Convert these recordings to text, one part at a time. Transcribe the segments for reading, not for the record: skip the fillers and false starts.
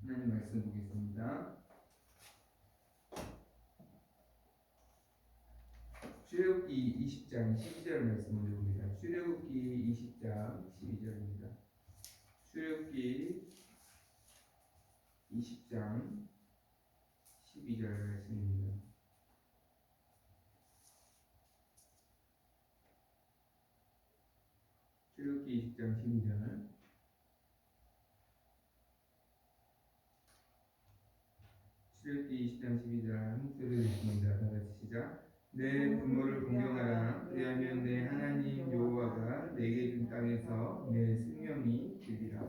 하나님 말씀 보겠습니다. 출애굽기 20장 12절 말씀을 봅니다. 출애굽기 20장 12절입니다. 출애굽기 20장 12절 말씀입니다. 출애굽기 20장 12절. 출애굽기 20장 12절 한 목소리로 읽습니다. 다 같이 시작. 내 부모를 공경하라. 그리하면 내 하나님 여호와가 내게 준 땅에서 내 생명이 되리라.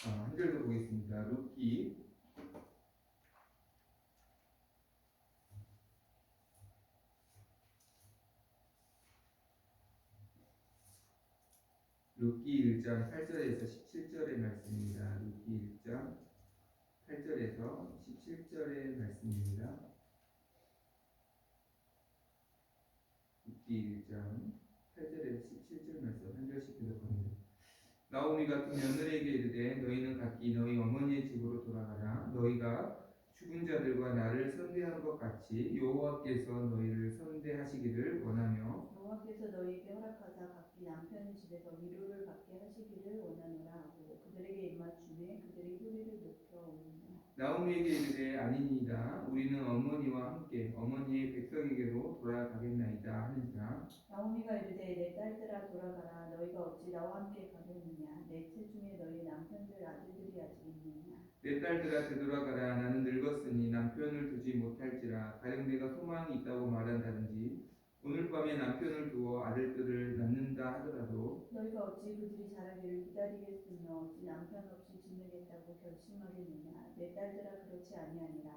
한 절 더 보겠습니다. 룻기 1장 8절에서 17절의 말씀입니다. 룻기 1장 8절에서 17절의 말씀입니다. 룻기 1장 8절에서 17절 말씀 한 절씩 교독합니다. 나오미가 두 며느리에게 이르되 너희는 각기 너희 어머니의 집으로 돌아가라. 너희가 죽은 자들과 나를 선대한 것 같이 여호와께서 너희를 선대하시기를 원하며 여호와께서 너희에게 허락하사 각기 남편의 집에서 위로를 받게 하시기를 원하노라 하고 그들에게 입맞춤에 그들이 소리를 높여 오니라. 나오미에게 이르되 아니니이다. 우리는 어머니와 함께 어머니의 백성에게로 돌아가겠나이다 하니라. 나오미가 이르되 내 딸들아 돌아가라. 너희가 어찌 나와 함께 가겠느냐. 내 체 중에 너희 남편들 아들들이 아직 있느냐. 내 딸들아 되돌아가라. 나는 늙었으니 남편을 두지 못할지라. 가령 내가 소망이 있다고 말한다든지 오늘 밤에 남편을 두어 아들들을 낳는다 하더라도 너희가 어찌 그들이 자라기를 기다리겠으며 어찌 남편 없이 지내겠다고 결심하겠느냐. 내 딸들아 그렇지 아니하니라.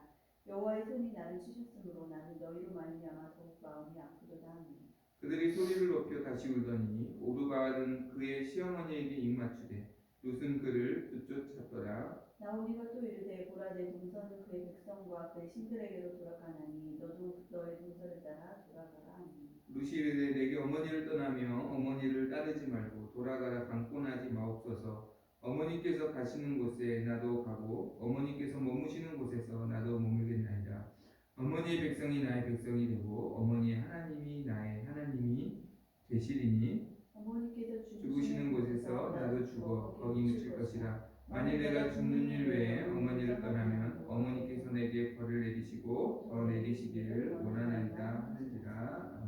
여호와의 손이 나를 치셨으므로 나는 너희로 말미암아 더욱 마음이 아프도다 하니. 그들이 소리를 높여 다시 울더니 오르바는 그의 시어머니에게 입맞추되 룻은 그를 붙쫓았더라. 나오미가 또 이르되 보라 내 동서는 그의 백성과 그의 신들에게로 돌아가나니 너도 너의 동서를 따라 돌아가라 하니. 룻이 이르되 내게 어머니를 떠나며 어머니를 따르지 말고 돌아가라 강권하지 마옵소서. 어머니께서 가시는 곳에 나도 가고 어머니께서 머무시는 곳에서 나도 머물겠나이다. 어머니의 백성이 나의 백성이 되고 어머니의 하나님이 나의 하나님이 되시리니 어머니께서 죽으시는 곳에서 나도 죽어 거기 묻힐 것이라. 만일 내가 죽는 일 외에 어머니를 떠나면 어머니께서 내게 벌을 내리시고 더 내리시기를 원하나이다 하는지라.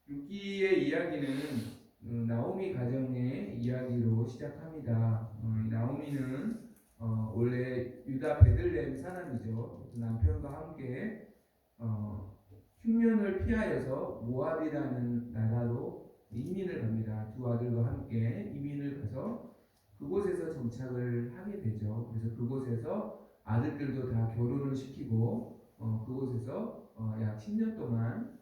룻기의 이야기는 나오미 가정의 이야기로 시작합니다. 나오미는 원래 유다 베들레헴 사람이죠. 남편과 함께 흉년을 피하여서 모압이라는 나라로 이민을 갑니다. 두 아들과 함께 이민을 가서 그곳에서 정착을 하게 되죠. 그래서 그곳에서 아들들도 다 결혼을 시키고 그곳에서 약 10년 동안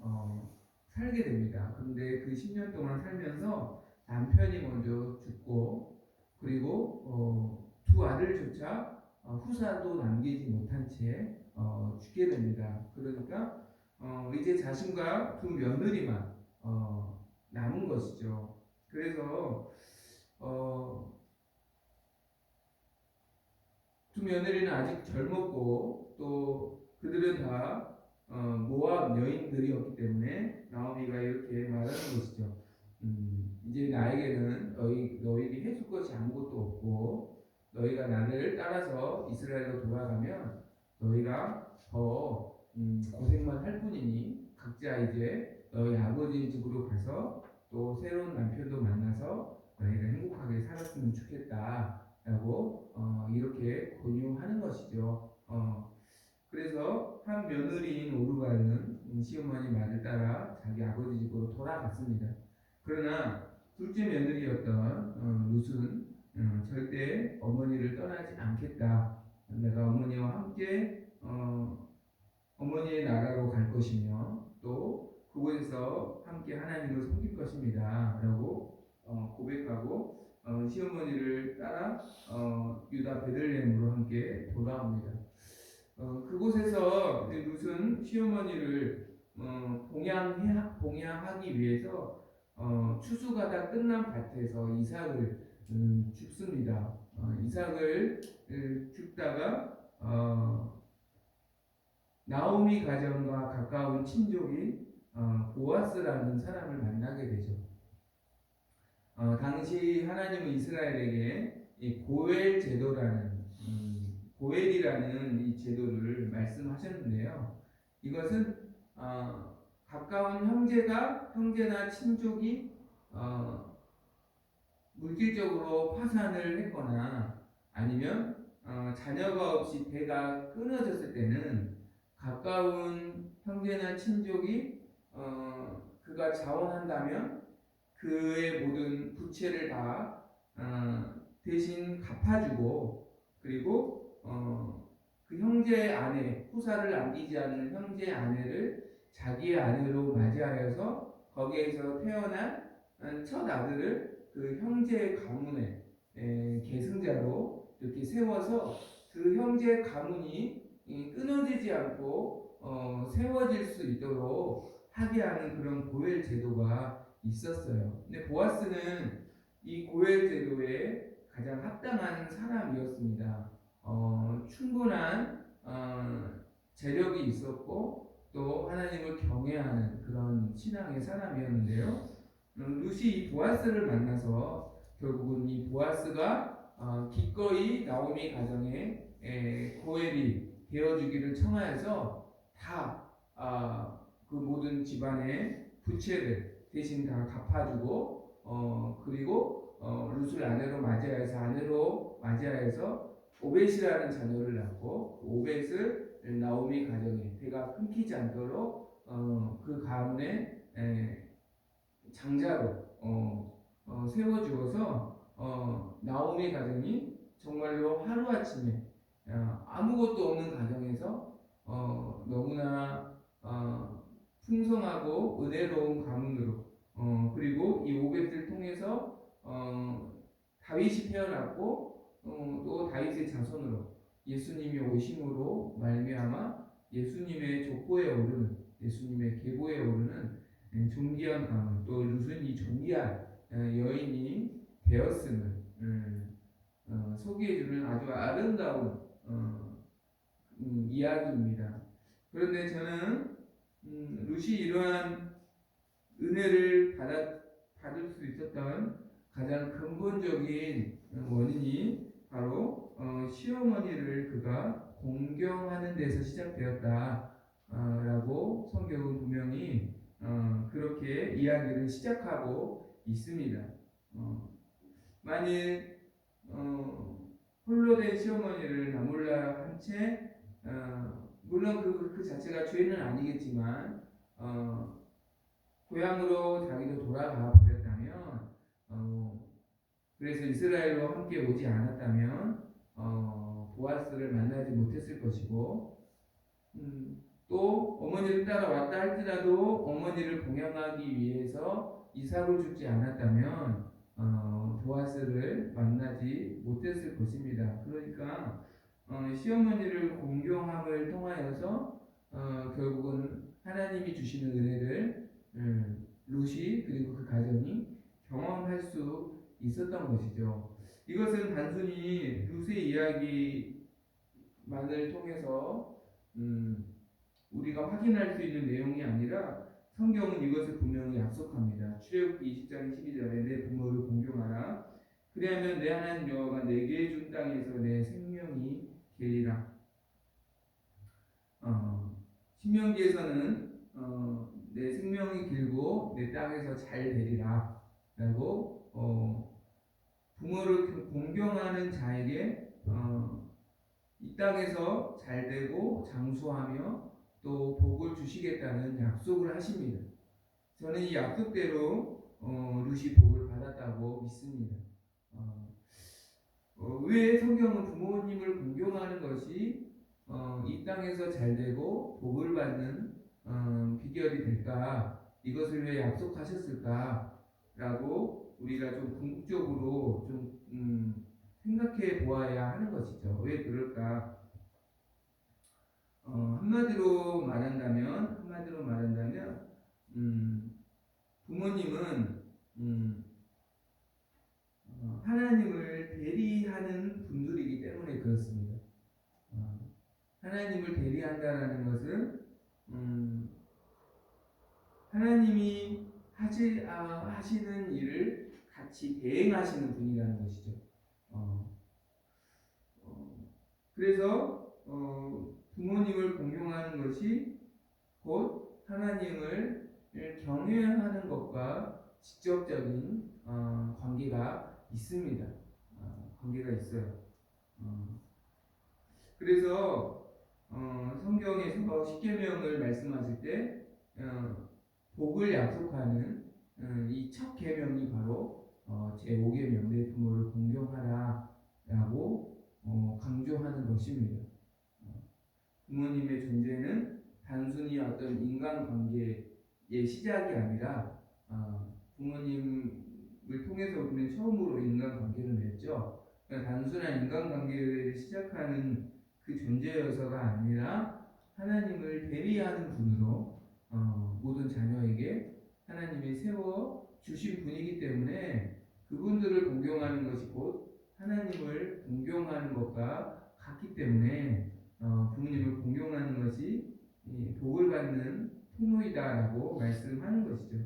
살게 됩니다. 그런데 그 10년 동안 살면서 남편이 먼저 죽고 그리고 두 아들조차 후사도 남기지 못한 채 죽게 됩니다. 그러니까 이제 자신과 두 며느리만 남은 것이죠. 그래서 두 며느리는 아직 젊었고 또 그들은 다 모압 여인들이었기 때문에 나오미가 이렇게 말하는 것이죠. 이제 나에게는 너희에게 해줄 것이 아무것도 없고 너희가 나를 따라서 이스라엘로 돌아가면 너희가 더 고생만 할 뿐이니 각자 이제 너희 아버지 집으로 가서 또 새로운 남편도 만나서 너희가 행복하게 살았으면 좋겠다라고 이렇게 권유하는 것이죠. 그래서 한 며느리인 오르바는 시어머니 말을 따라 자기 아버지 집으로 돌아갔습니다. 그러나 둘째 며느리였던 룻은 절대 어머니를 떠나지 않겠다. 내가 어머니와 함께 어머니의 나라로 갈 것이며 또 그곳에서 함께 하나님을 섬길 것입니다. 라고 고백하고 시어머니를 따라 유다 베들레헴으로 함께 돌아옵니다. 그곳에서 룻은 시어머니를 봉양하기 위해서 추수가 다 끝난 밭에서 이삭을 죽습니다. 이삭을 죽다가 나오미 가정과 가까운 친족인 보아스라는 사람을 만나게 되죠. 당시 하나님은 이스라엘에게 이 고엘 제도라는 고엘이라는 이 제도를 말씀하셨는데요. 이것은 가까운 형제나 친족이 물질적으로 파산을 했거나 아니면 자녀가 없이 배가 끊어졌을 때는 가까운 형제나 친족이 그가 자원한다면 그의 모든 부채를 다 대신 갚아주고 그리고 그 형제의 아내 후사를 남기지 않는 형제의 아내를 자기의 아내로 맞이하여서 거기에서 태어난 첫 아들을 그 형제의 가문의 계승자로 이렇게 세워서 그 형제의 가문이 끊어지지 않고 세워질 수 있도록 하게 하는 그런 고엘 제도가 있었어요. 근데 보아스는 이 고엘 제도에 가장 합당한 사람이었습니다. 충분한 재력이 있었고 또 하나님을 경외하는 그런 신앙의 사람이었는데요. 룻이 이 보아스를 만나서 결국은 이 보아스가 기꺼이 나오미 가정에 고엘이 되어주기를 청하여서 다 그 모든 집안의 부채를 대신 다 갚아주고 그리고 룻을 아내로 맞이하여서 오벳이라는 자녀를 낳고 오벳을 나오미 가정에 배가 끊기지 않도록 그 가문의 장자로 세워주어서 나오미 가정이 정말로 하루아침에 아무것도 없는 가정에서 너무나 풍성하고 은혜로운 가문으로 그리고 이 오벳을 통해서 다윗이 태어났고 또 다윗의 자손으로 예수님이 오심으로 말미암아 예수님의 족보에 오르는 예수님의 계보에 오르는 존귀한 가문 또 룻은 이 존귀한 여인이 되었음을 소개해주는 아주 아름다운 이야기입니다. 그런데 저는 룻이 이러한 은혜를 받을 수 있었던 가장 근본적인 원인이 바로 시어머니를 그가 공경하는 데서 시작되었다라고 성경은 분명히 그렇게 이야기를 시작하고 있습니다. 만일 홀로 된 시어머니를 나몰라 한 채 물론 그 자체가 죄는 아니겠지만 고향으로 자기도 돌아가 버렸다면 그래서 이스라엘로 함께 오지 않았다면 보아스를 만나지 못했을 것이고 또 어머니를 따라왔다 할지라도 어머니를 봉양하기 위해서 이삭을 죽지 않았다면 보아스를 만나지 못했을 것입니다. 그러니까 시어머니를 공경함을 통하여서 결국은 하나님이 주시는 은혜를 룻이 그리고 그 가정이 경험할 수 있었던 것이죠. 이것은 단순히 룻의 이야기만을 통해서 우리가 확인할 수 있는 내용이 아니라 성경은 이것을 분명히 약속합니다. 출애굽기 20장 12절에 내 부모를 공경하라. 그리하면 내 하나님 여호와가 내게 준 땅에서 내 생명이 길리라. 신명기에서는 내 생명이 길고 내 땅에서 잘 되리라 라고 부모를 공경하는 자에게 이 땅에서 잘 되고 장수하며 또 복을 주시겠다는 약속을 하십니다. 저는 이 약속대로 룻이 복을 받았다고 믿습니다. 왜 성경은 부모님을 공경하는 것이 이 땅에서 잘 되고 복을 받는 비결이 될까? 이것을 왜 약속하셨을까? 라고 우리가 좀 궁극적으로 좀 생각해 보아야 하는 것이죠. 왜 그럴까? 한마디로 말한다면 부모님은 하나님을 대리하는 분들이기 때문에 그렇습니다. 하나님을 대리한다라는 것은 하나님이 하시는 일을 같이 대행하시는 분이라는 것이죠. 그래서 부모님을 공경하는 것이 곧 하나님을 경외하는 것과 직접적인 관계가 있습니다. 관계가 있어요. 그래서 성경에서 십계명을 말씀하실 때 복을 약속하는 이 첫 계명이 바로 제5계명 내 부모를 공경하라라고 강조하는 것입니다. 부모님의 존재는 단순히 어떤 인간관계의 시작이 아니라 부모님을 통해서 우리는 처음으로 인간관계를 맺죠. 그러니까 단순한 인간관계를 시작하는 그 존재여서가 아니라 하나님을 대리하는 분으로 모든 자녀에게 하나님이 세워 주신 분이기 때문에 그분들을 공경하는 것이 곧 하나님을 공경하는 것과 같기 때문에 부모님을 공경하는 것이 복을 받는 통로이다라고 말씀하는 것이죠.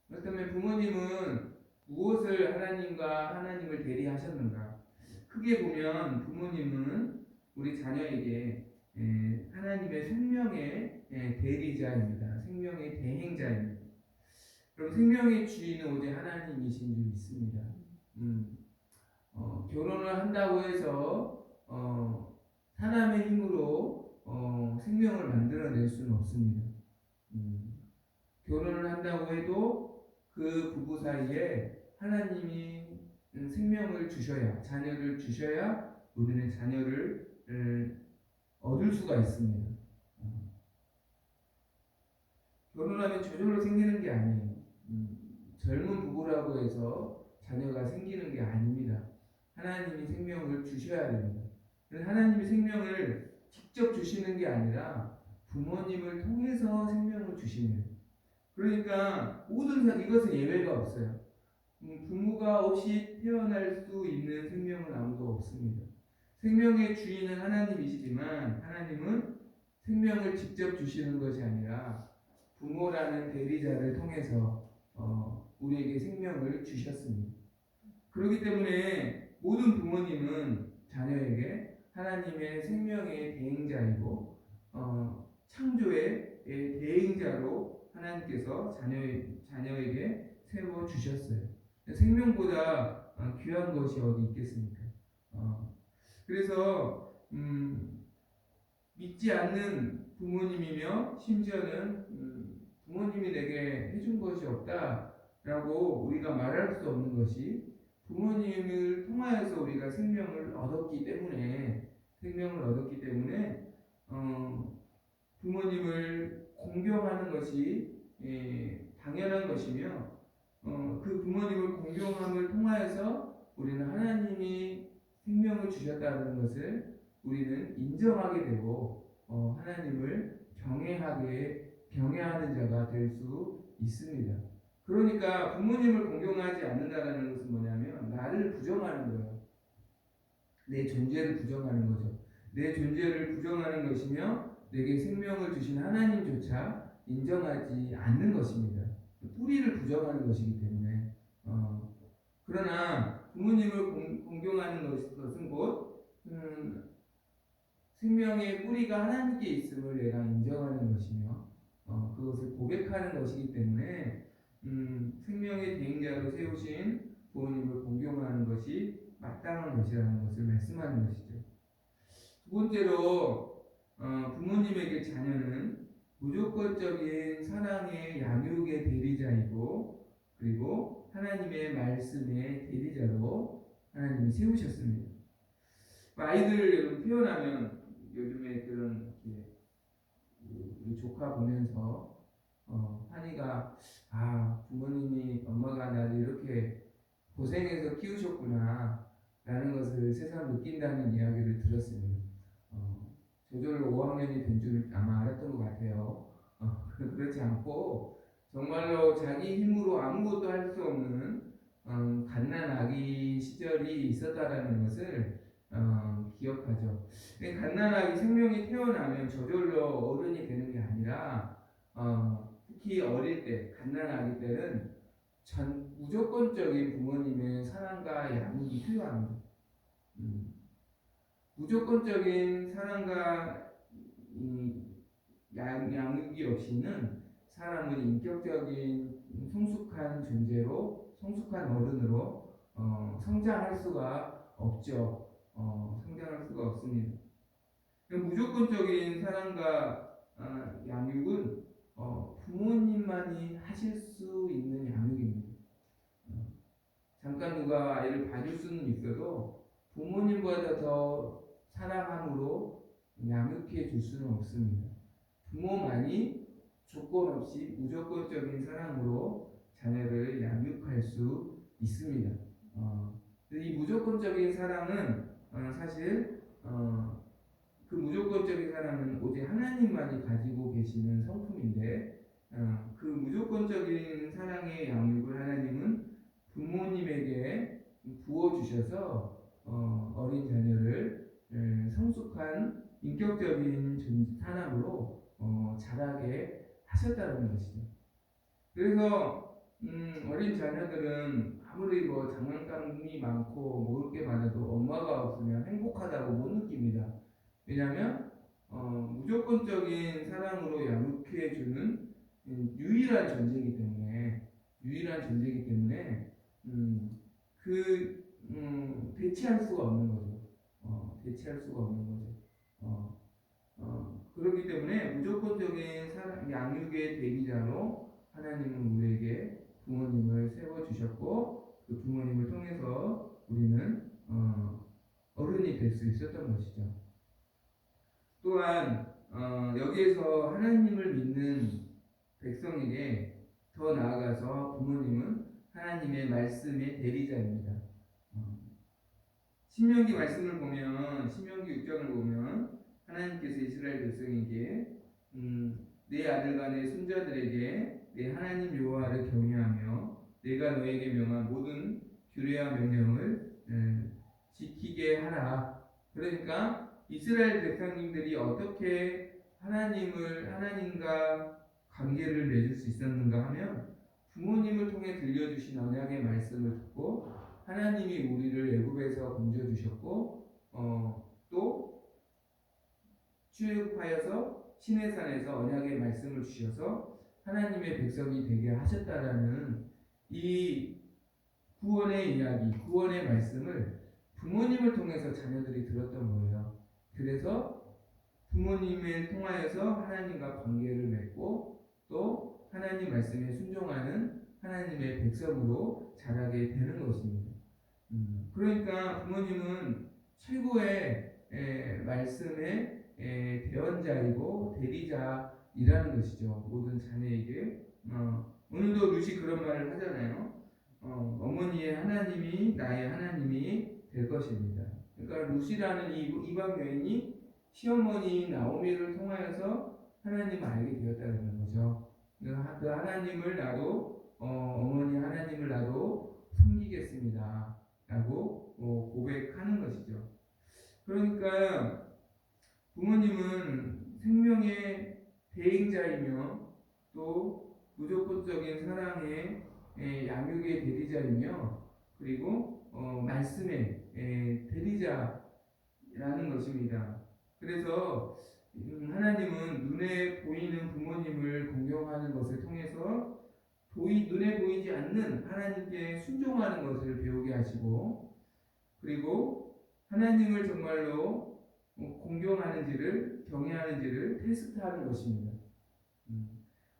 그렇다면 부모님은 무엇을 하나님을 대리하셨는가? 크게 보면 부모님은 우리 자녀에게 하나님의 생명의 대리자입니다. 생명의 대행자입니다. 그럼 생명의 주인은 오직 하나님이신 줄 믿습니다. 결혼을 한다고 해서 사람의 힘으로 생명을 만들어낼 수는 없습니다. 결혼을 한다고 해도 그 부부 사이에 하나님이 생명을 주셔야, 자녀를 주셔야 우리는 자녀를 얻을 수가 있습니다. 결혼하면 저절로 생기는 게 아니에요. 젊은 부부라고 해서 자녀가 생기는 게 아닙니다. 하나님이 생명을 주셔야 됩니다. 하나님이 생명을 직접 주시는 게 아니라 부모님을 통해서 생명을 주시는. 그러니까 모든 이것은 예외가 없어요. 부모가 없이 태어날 수 있는 생명은 아무도 없습니다. 생명의 주인은 하나님이시지만 하나님은 생명을 직접 주시는 것이 아니라 부모라는 대리자를 통해서 우리에게 생명을 주셨습니다. 그렇기 때문에 모든 부모님은 자녀에게 하나님의 생명의 대행자이고 창조의 대행자로 하나님께서 자녀에게 세워 주셨어요. 생명보다 귀한 것이 어디 있겠습니까? 그래서 믿지 않는 부모님이며 심지어는 부모님이 내게 해준 것이 없다라고 우리가 말할 수 없는 것이 부모님을 통하여서 우리가 생명을 얻었기 때문에 부모님을 공경하는 것이 당연한 것이며 그 부모님을 공경함을 통하여서 우리는 하나님이 생명을 주셨다는 것을 우리는 인정하게 되고 하나님을 경외하는 자가 될 수 있습니다. 그러니까 부모님을 공경하지 않는다는 것은 뭐냐면 나를 부정하는 거예요. 내 존재를 부정하는 거죠. 내 존재를 부정하는 것이며 내게 생명을 주신 하나님조차 인정하지 않는 것입니다. 뿌리를 부정하는 것이기 때문에 그러나 부모님을 공경하는 것은 곧 생명의 뿌리가 하나님께 있음을 내가 인정하는 것이며 그것을 고백하는 것이기 때문에 생명의 대행자로 세우신 부모님을 공경하는 것이 마땅한 것이라는 것을 말씀하는 것이죠. 두 번째로 부모님에게 자녀는 무조건적인 사랑의 양육의 대리자이고 그리고 하나님의 말씀의 대리자로 하나님이 세우셨습니다. 아이들 태어나면 요즘에 그런 우리 조카 보면서 한이가 부모님이 엄마가 나를 이렇게 고생해서 키우셨구나 라는 것을 새삼 느낀다는 이야기를 들었습니다. 저절로 5학년이 된 줄 아마 알았던 것 같아요. 그렇지 않고 정말로 자기 힘으로 아무것도 할 수 없는 갓난아기 시절이 있었다라는 것을 기억하죠. 갓난아기 생명이 태어나면 저절로 어른이 되는 게 아니라 특히 어릴 때 갓난아기 때는 무조건적인 부모님의 사랑과 양육이 필요합니다. 무조건적인 사랑과 양육이 없이는 사람은 인격적인 성숙한 존재로 성숙한 어른으로 성장할 수가 없죠. 성장할 수가 없습니다. 무조건적인 사랑과 양육은 부모님만이 하실 수 있는 양육입니다. 잠깐 누가 아이를 봐줄 수는 있어도 부모님보다 더 사랑함으로 양육해 줄 수는 없습니다. 부모만이 조건 없이 무조건적인 사랑으로 자녀를 양육할 수 있습니다. 이 무조건적인 사랑은 사실 그 무조건적인 사랑은 오직 하나님만이 가지고 계시는 성품인데 그 무조건적인 사랑의 양육을 하나님은 부모님에게 부어주셔서 어린 자녀를 성숙한 인격적인 사람으로 자라게 하셨다는 것이죠. 그래서 어린 자녀들은 아무리 장난감이 많고 먹을 게 많아도 엄마가 없으면 행복하다고 못 느낍니다. 왜냐하면 무조건적인 사랑으로 양육해주는 유일한 존재이기 때문에 대체할 수가 없는 거죠. 대체할 수가 없는 거죠. 그렇기 때문에 무조건적인 양육의 대리자로 하나님은 우리에게 부모님을 세워주셨고 그 부모님을 통해서 우리는 어른이 될 수 있었던 것이죠. 또한 여기에서 하나님을 믿는 백성에게 더 나아가서 부모님은 하나님의 말씀의 대리자입니다. 신명기 말씀을 보면 신명기 6장을 보면 하나님께서 이스라엘 백성에게 내 아들과 내 손자들에게 내 하나님 여호와를 경외하며 내가 너에게 명한 모든 규례와 명령을 지키게 하라. 그러니까 이스라엘 백성님들이 어떻게 하나님과 관계를 맺을 수 있었는가 하면 부모님을 통해 들려주신 언약의 말씀을 듣고 하나님이 우리를 애굽에서 건져주셨고 또 출애굽하여서 시내산에서 언약의 말씀을 주셔서 하나님의 백성이 되게 하셨다라는 이 구원의 이야기, 구원의 말씀을 부모님을 통해서 자녀들이 들었던 거예요. 그래서 부모님을 통하여서 하나님과 관계를 맺고 또 하나님 말씀에 순종하는 하나님의 백성으로 자라게 되는 것입니다. 그러니까 부모님은 최고의 말씀의 대언자이고 대리자이라는 것이죠. 모든 자녀에게. 오늘도 루시 그런 말을 하잖아요. 어머니의 하나님이 나의 하나님이 될 것입니다. 그러니까 루시라는 이방 여인이 시어머니 나오미를 통하여서 하나님을 알게 되었다는 거죠. 그 하나님을 나도 어머니 하나님을 나도 섬기겠습니다. 라고 고백하는 것이죠. 그러니까 부모님은 생명의 대행자이며 또 무조건적인 사랑의 양육의 대리자이며 그리고 말씀의 대리자라는 것입니다. 그래서 하나님은 눈에 보이는 부모님을 공경하는 것을 통해서 눈에 보이지 않는 하나님께 순종하는 것을 배우게 하시고 그리고 하나님을 정말로 공경하는지를 경외하는지를 테스트하는 것입니다.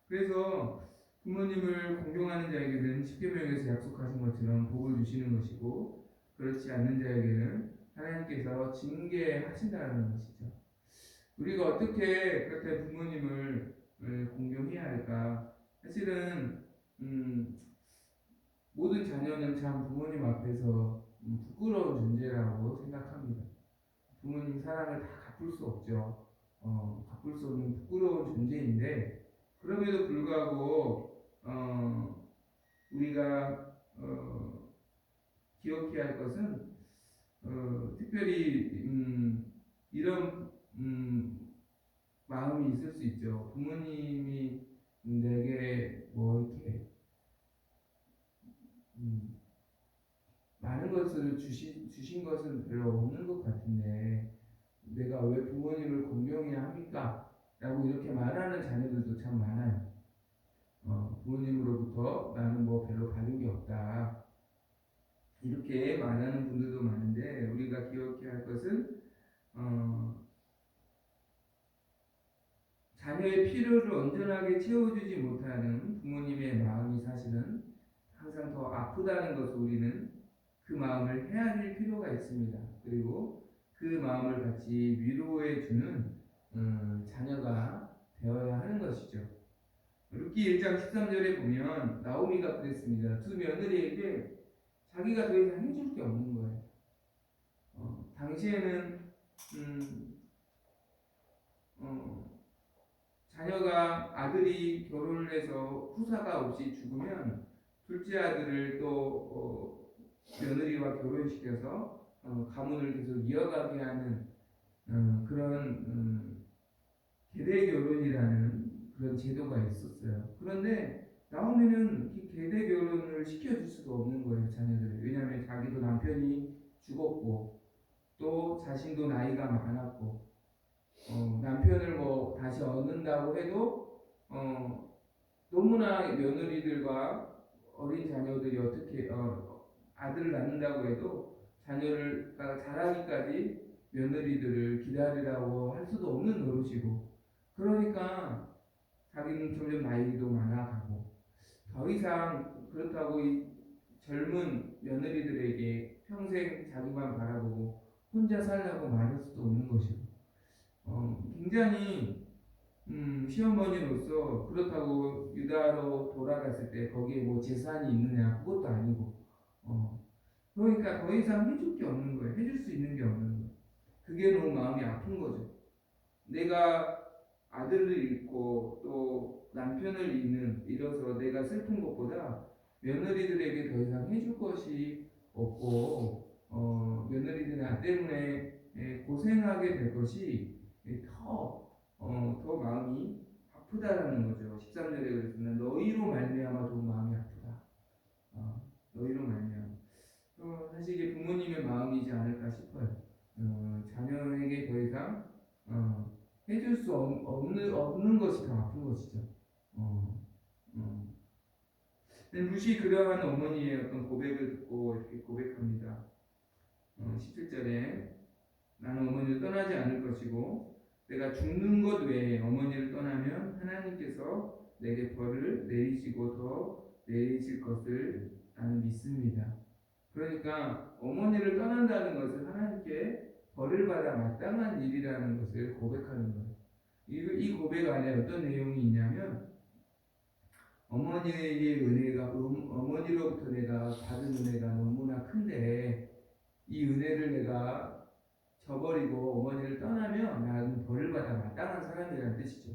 그래서 부모님을 공경하는 자에게는 십계명에서 약속하신 것처럼 복을 주시는 것이고 그렇지 않는 자에게는 하나님께서 징계하신다는 것이죠. 우리가 어떻게 그렇게 부모님을 공경해야 할까? 사실은 모든 자녀는 참 부모님 앞에서 부끄러운 존재라고 생각합니다. 부모님 사랑을 다 갚을 수 없죠. 갚을 수 없는 부끄러운 존재인데 그럼에도 불구하고 우리가 기억해야 할 것은 특별히 이런 마음이 있을 수 있죠. 부모님이 내게 뭐 이렇게 많은 것을 주신 것은 별로 없는 것 같은데 내가 왜 부모님을 공경해야 합니까? 라고 이렇게 말하는 자녀들도 참 많아요. 부모님으로부터 나는 뭐 별로 받은 게 없다. 이렇게 말하는 분들도 많은데 우리가 기억해야 할 것은 자녀의 필요를 온전하게 채워주지 못하는 부모님의 마음이 사실은 항상 더 아프다는 것을 우리는 그 마음을 헤아릴 필요가 있습니다. 그리고 그 마음을 같이 위로해 주는 자녀가 되어야 하는 것이죠. 룻기 1장 13절에 보면 나오미가 그랬습니다. 두 며느리에게 자기가 더 이상 해줄 게 없는 거예요. 당시에는 자녀가 아들이 결혼을 해서 후사가 없이 죽으면 둘째 아들을 또 며느리와 결혼시켜서 가문을 계속 이어가게 하는 그런 계대 결혼이라는 그런 제도가 있었어요. 그런데 나오미는 계대 결혼을 시켜줄 수가 없는 거예요, 자녀들을. 왜냐하면 자기도 남편이 죽었고 또 자신도 나이가 많았고 남편을 뭐 다시 얻는다고 해도 너무나 며느리들과 어린 자녀들이 어떻게 아들을 낳는다고 해도 자녀를 자라기까지 며느리들을 기다리라고 할 수도 없는 노릇이고 그러니까 자기는 점점 나이도 많아가고 더 이상 그렇다고 이 젊은 며느리들에게 평생 자기만 바라보고 혼자 살라고 말할 수도 없는 것이고 굉장히 시어머니로서 그렇다고 유다로 돌아갔을 때 거기에 뭐 재산이 있느냐 그것도 아니고 그러니까 더 이상 해줄 게 없는 거예요. 해줄 수 있는 게 없는 거예요. 그게 너무 마음이 아픈 거죠. 내가 아들을 잃고 또 남편을 잃어서 내가 슬픈 것보다 며느리들에게 더 이상 해줄 것이 없고 며느리들 나 때문에 고생하게 될 것이 더 마음이 아프다라는 거죠. 13절에 그랬습니다. 너희로 말미암아 더 마음이 아프다. 너희로 말미암아. 사실 이게 부모님의 마음이지 않을까 싶어요. 자녀에게 더 이상 해줄 수 없는 것이 더 아픈 것이죠. 루시 그러한 어머니의 어떤 고백을 듣고 이렇게 고백합니다. 17절에 나는 어머니를 떠나지 않을 것이고 내가 죽는 것 외에 어머니를 떠나면 하나님께서 내게 벌을 내리시고 더 내리실 것을 나는 믿습니다. 그러니까 어머니를 떠난다는 것은 하나님께 벌을 받아 마땅한 일이라는 것을 고백하는 거예요. 이 고백 안에 어떤 내용이 있냐면 어머니의 은혜가 어머니로부터 내가 받은 은혜가 너무나 큰데 이 은혜를 내가 저버리고 어머니를 떠나면 나는 벌을 받아 마땅한 사람이라는 뜻이죠.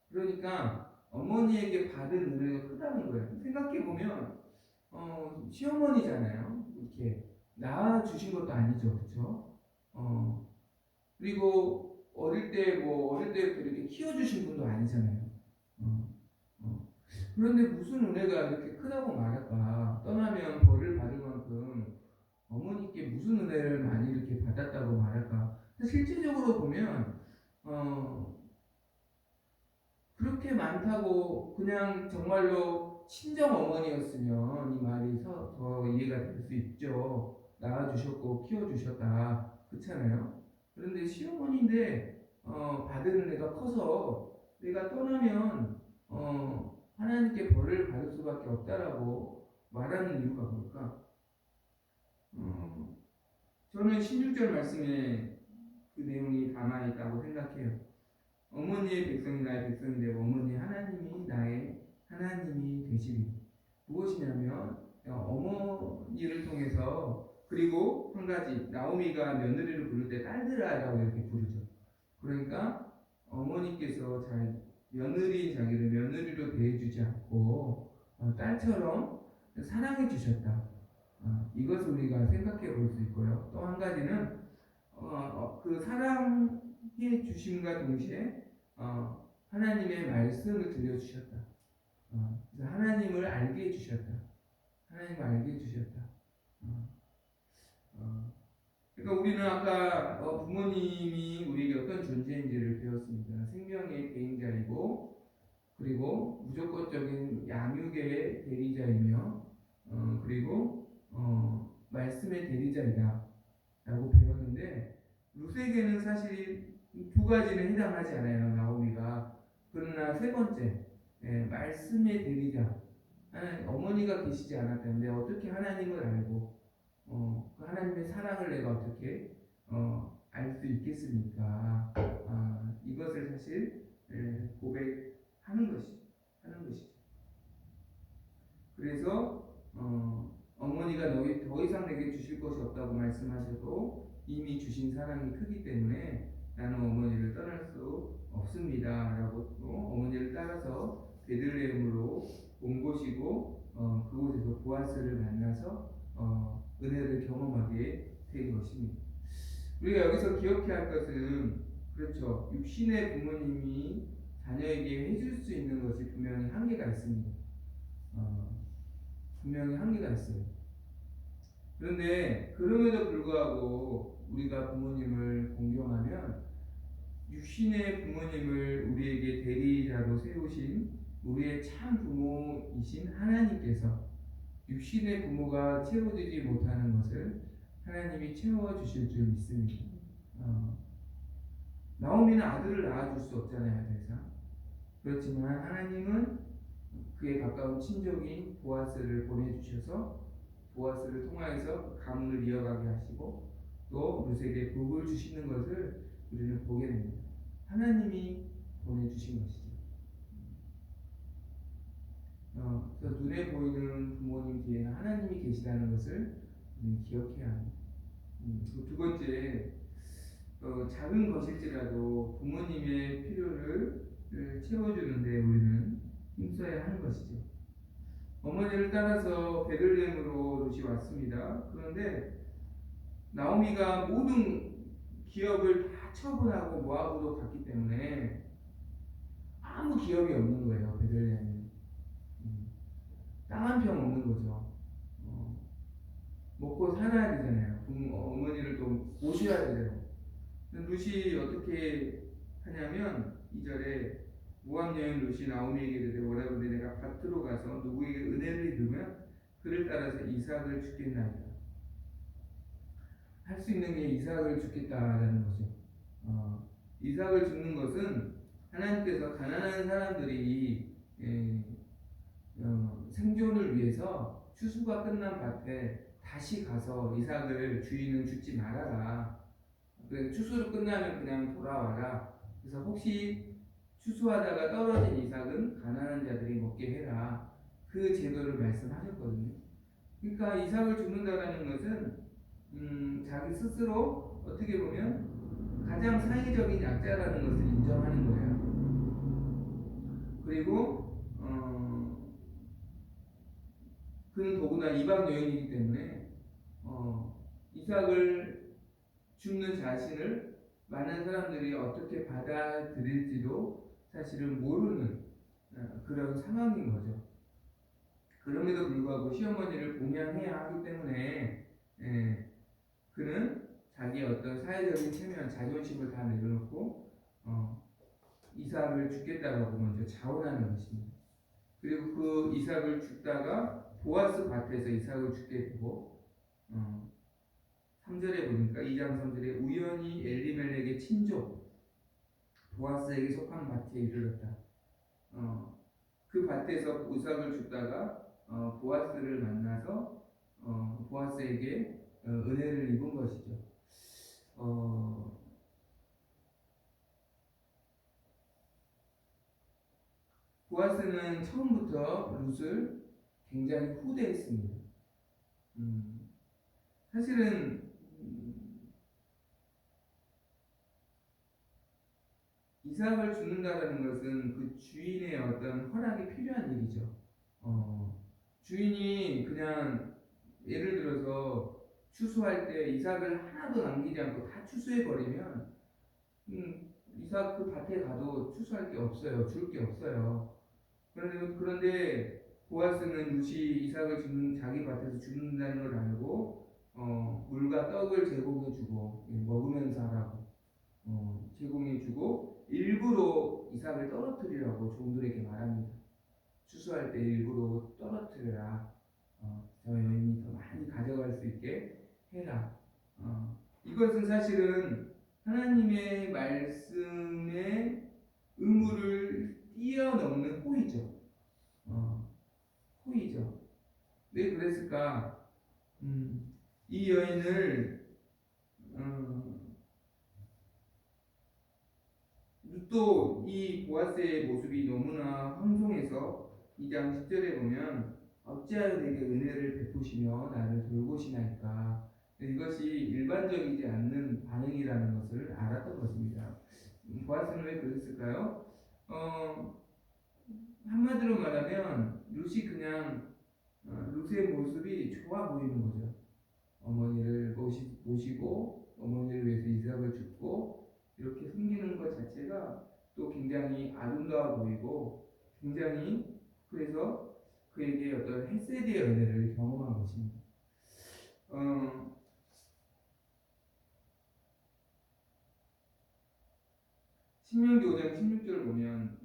그러니까 어머니에게 받은 은혜가 크다는 거예요. 생각해 보면 시어머니잖아요. 이렇게 낳아 주신 것도 아니죠, 그렇죠? 그리고 어릴 때부터 이렇게 키워 주신 분도 아니잖아요. 그런데 무슨 은혜가 이렇게 크다고 말할까? 떠나면 벌을 받을 만큼 어머니께 무슨 은혜를 많이 이렇게 받았다고 말할까? 실질적으로 보면 그렇게 많다고 그냥 정말로 친정 어머니였으면 이 말이 더 이해가 될 수 있죠. 낳아주셨고 키워주셨다. 그렇잖아요. 그런데 시어머니인데 받은 은혜가 커서 내가 떠나면 하나님께 벌을 받을 수밖에 없다라고 말하는 이유가 뭘까? 저는 16절 말씀에 그 내용이 담아있다고 생각해요. 어머니의 백성이 나의 백성이 되고 어머니 하나님이 나의 하나님이 되시리. 무엇이냐면 어머니를 통해서 그리고 한 가지 나오미가 며느리를 부를 때 딸들아라고 이렇게 부르죠. 그러니까 어머니께서 며느리인 자기를 며느리로 대해주지 않고 딸처럼 사랑해 주셨다. 이것을 우리가 생각해 볼 수 있고요. 또 한 가지는 그 사랑해 주심과 동시에 하나님의 말씀을 들려주셨다. 그래서 하나님을 알게 해주셨다. 하나님을 알게 해주셨다. 그러니까 우리는 아까 부모님이 우리에게 어떤 존재인지를 배웠습니다. 생명의 대행자이고 그리고 무조건적인 양육의 대리자이며 그리고 말씀의 대리자이다 라고 배웠는데 룻에게는 사실 두 가지는 해당하지 않아요. 나오미가. 그러나 세 번째 말씀의 대리자 어머니가 계시지 않았다는데 어떻게 하나님을 알고 그 하나님의 사랑을 내가 어떻게 알 수 있겠습니까? 이것을 사실 고백하는 것이죠. 그래서 어머니가 너희 더 이상 내게 주실 것이 없다고 말씀하셔도 이미 주신 사랑이 크기 때문에 나는 어머니를 떠날 수 없습니다라고 또 어머니를 따라서 베들레헴으로 온 곳이고 그곳에서 보아스를 만나서 은혜를 경험하게 된 것입니다. 우리가 여기서 기억해야 할 것은 그렇죠. 육신의 부모님이 자녀에게 해줄 수 있는 것이 분명히 한계가 있습니다. 분명히 한계가 있어요. 그런데 그럼에도 불구하고 우리가 부모님을 공경하면 육신의 부모님을 우리에게 대리자로 세우신 우리의 참 부모이신 하나님께서 육신의 부모가 채워주지 못하는 것을 하나님이 채워주실 줄 믿습니다. 나오미는 아들을 낳아줄 수 없잖아요, 더 이상. 그렇지만 하나님은 그에 가까운 친족인 보아스를 보내주셔서 보아스를 통하여서 가문을 이어가게 하시고 또 룻에게 복을 주시는 것을 우리는 보게 됩니다. 하나님이 보내주신 것이죠. 그래서 눈에 보이는 부모님 뒤에는 하나님이 계시다는 것을 우리는 기억해야 합니다. 두 번째, 작은 것일지라도 부모님의 필요를 채워주는데 우리는 힘써야 하는 것이죠. 어머니를 따라서 베들레헴으로 룻이 왔습니다. 그런데 나오미가 모든 기업을 다 처분하고 모압으로 갔기 때문에 아무 기업이 없는 거예요. 베들레헴에 땅 한 평 없는 거죠. 먹고 살아야 되잖아요. 어머니를 또 모셔야 되잖아요. 룻이 어떻게 하냐면 2절에 모압 여인 룻이 나오미에게 이르되 원하건대 내가 밭으로 가서 누구에게 은혜를 입으면 그를 따라서 이삭을 주겠나이다. 할 수 있는 게 이삭을 주겠다라는 거죠. 이삭을 주는 것은 하나님께서 가난한 사람들이 생존을 위해서 추수가 끝난 밭에 다시 가서 이삭을 주인은 죽지 말아라. 추수로 끝나면 그냥 돌아와라. 그래서 혹시 추수하다가 떨어진 이삭은 가난한 자들이 먹게 해라. 그 제도를 말씀하셨거든요. 그러니까 이삭을 죽는다라는 것은 자기 스스로 어떻게 보면 가장 사회적인 약자라는 것을 인정하는 거예요. 그리고 그는 더구나 이방 여인이기 때문에 이삭을 죽는 자신을 많은 사람들이 어떻게 받아들일지도 사실은 모르는 그런 상황인 거죠. 그럼에도 불구하고 시어머니를 봉양해야 하기 때문에 그는 자기의 어떤 사회적인 체면, 자존심을 다 내려놓고 이삭을 죽겠다고 먼저 자원하는 것입니다. 그리고 그 이삭을 죽다가 보아스 밭에서 이삭을 죽게 되고 3절에 보니까 2장 3절에 우연히 엘리멜렉의 친족 보아스에게 속한 밭에 이르렀다. 그 밭에서 이삭을 죽다가 보아스를 만나서 보아스에게 은혜를 입은 것이죠. 보아스는 처음부터 룻을 굉장히 후대했습니다. 사실은 이삭을 죽는다는 것은 그 주인의 어떤 허락이 필요한 일이죠. 주인이 그냥 예를 들어서 추수할 때 이삭을 하나도 남기지 않고 다 추수해 버리면 이삭 그 밭에 가도 추수할 게 없어요. 줄 게 없어요. 그런데 보아스는 룻이 이삭을 주는 자기 밭에서 죽는다는 걸 알고 물과 떡을 제공해주고 먹으면서 하라고 제공해주고 일부러 이삭을 떨어뜨리라고 종들에게 말합니다. 추수할 때 일부러 떨어뜨려라. 저 여인이 더 많이 가져갈 수 있게 해라. 이것은 사실은 하나님의 말씀의 의무를 뛰어넘는 호의죠. 호의죠. 왜 그랬을까? 이 여인을 또 이 보아스의 모습이 너무나 황송해서 2장 10절에 보면 어찌하여 내게 은혜를 베푸시며 나를 돌보시나이까. 이것이 일반적이지 않는 반응이라는 것을 알았던 것입니다. 보아스는 왜 그랬을까요? 한마디로 말하면 룻이 그냥 룻의 모습이 좋아 보이는 거죠. 어머니를 모시고 어머니를 위해서 이삭을 줍고 이렇게 숨기는 것 자체가 또 굉장히 아름다워 보이고 굉장히 그래서 그에게 어떤 헤세드의 은혜를 경험한 것입니다. 신명기 5장 16절 보면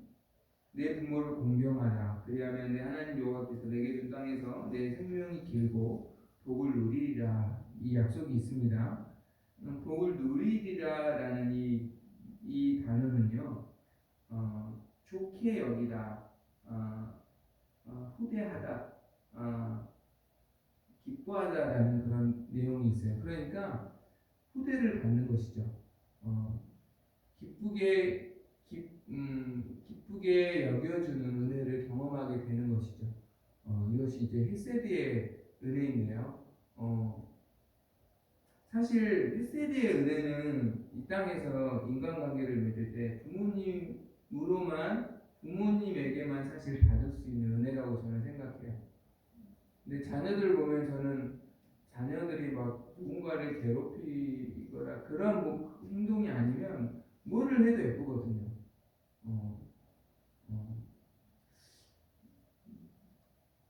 내 부모를 공경하라. 그리하면 내 하나님 여호와께서 내게 준 땅에서 내 생명이 길고 복을 누리리라. 이 약속이 있습니다. 복을 누리리라라는 이 단어는요, 좋게 여기다, 후대하다, 기뻐하다라는 그런 내용이 있어요. 그러니까 후대를 받는 것이죠. 기쁘게 여겨주는 은혜를 경험하게 되는 것이죠. 이것이 이제 헤세드의 은혜인데요. 사실 헤세드의 은혜는 이 땅에서 인간관계를 맺을 때 부모님에게만 사실 받을 수 있는 은혜라고 저는 생각해요. 근데 자녀들 보면 저는 자녀들이 막 누군가를 괴롭히거나 그런 행동이 아니면 뭐를 해도 예쁘거든요.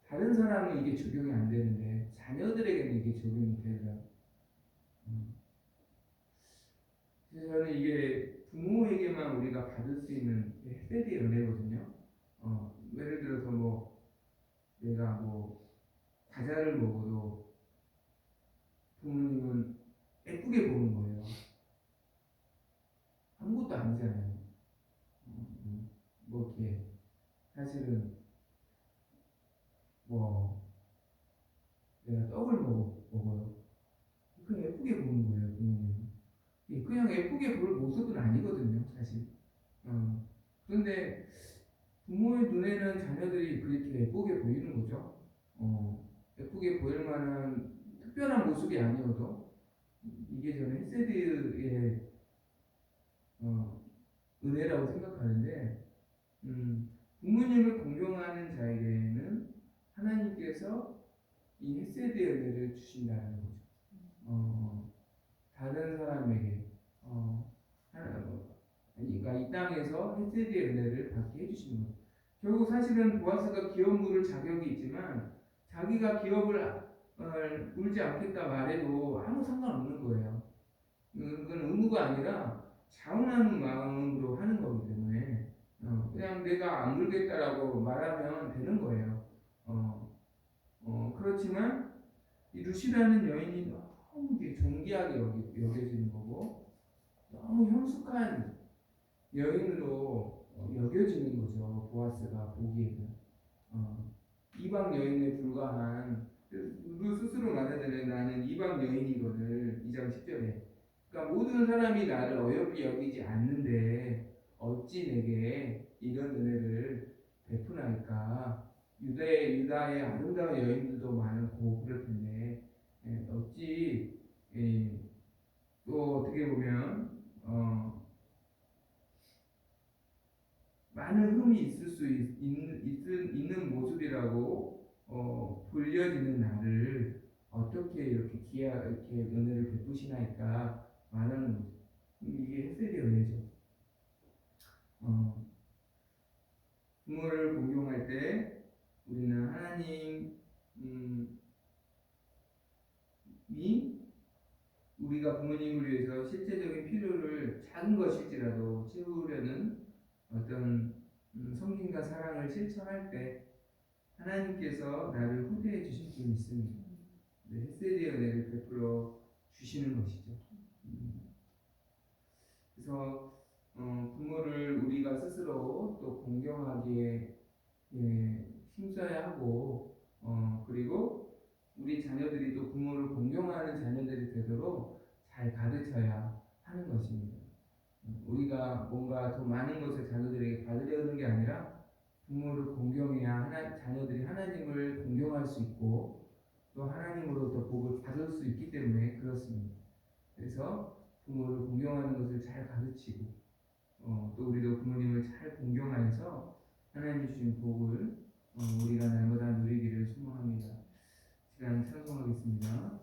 다른 사람은 이게 적용이 안 되는데 자녀들에게는 이게 적용이 되더라고요. 그래서 저는 이게 부모에게만 우리가 받을 수 있는 헤세드의 은혜거든요. 예를 들어서 내가 과자를 먹어도 부모님은 예쁘게 보는 거예요. 아무것도 아니잖아요. 이렇게 사실은 내가 떡을 먹어요. 그냥 예쁘게 보는 거예요, 부모님은. 그냥 예쁘게 볼 모습은 아니거든요, 사실. 그런데 부모의 눈에는 자녀들이 그렇게 예쁘게 보이는 거죠. 예쁘게 보일 만한 특별한 모습이 아니어도 이게 저는 헤세드의 은혜라고 생각하는데 부모님을 공경하는 자에게는 하나님께서 이 헤세드의 은혜를 주신다는 거죠. 다른 사람에게 그러니까 이 땅에서 헤세드의 은혜를 받게 해주시는 거죠. 결국 사실은 보아스가 기업 물을 자격이 있지만 자기가 기업을 물지 않겠다 말해도 아무 상관없는 거예요. 그건 의무가 아니라 자원하는 마음으로 하는 거기 때문에 그냥 내가 안 물겠다라고 말하면 되는 거예요. 그렇지만 이 루시라는 여인이 너무 존귀하게 여겨지는 거고 너무 형숙한 여인으로 여겨지는 거죠. 보아스가 보기에는 이방 여인에 불과한 루 스스로 말하자면 나는 이방 여인이거늘 2장 10절에 그러니까 모든 사람이 나를 어여삐 여기지 않는데 어찌 내게 이런 은혜를 베푸나이까. 유다의 아름다운 여인들도 많고 그럴 텐데 어찌 또 어떻게 보면 많은 흠이 있을 수 있는 모습이라고 불려지는 나를 어떻게 이렇게 이렇게 은혜를 베푸시나이까 말하는 거죠. 이게 햇셀의 은혜죠. 부모를 공경할 때 우리는 하나님이 우리가 부모님을 위해서 실제적인 필요를 작은 것일지라도 채우려는 어떤 섬김과 사랑을 실천할 때 하나님께서 나를 후대해 주실 줄 믿습니다. 네, 햇세리의 은혜를 베풀어 주시는 것이죠. 그래서 부모를 우리가 스스로 또 공경하기에 힘써야 하고 그리고 우리 자녀들이 또 부모를 공경하는 자녀들이 되도록 잘 가르쳐야 하는 것입니다. 우리가 뭔가 더 많은 것을 자녀들에게 받으려는 게 아니라 부모를 공경해야 자녀들이 하나님을 공경할 수 있고 또 하나님으로부터 복을 받을 수 있기 때문에 그렇습니다. 그래서 부모를 공경하는 것을 잘 가르치고 또 우리도 부모님을 잘 공경하여서 하나님 주신 복을 우리가 날마다 누리기를 소망합니다. 시간 찬송하겠습니다.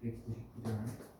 199장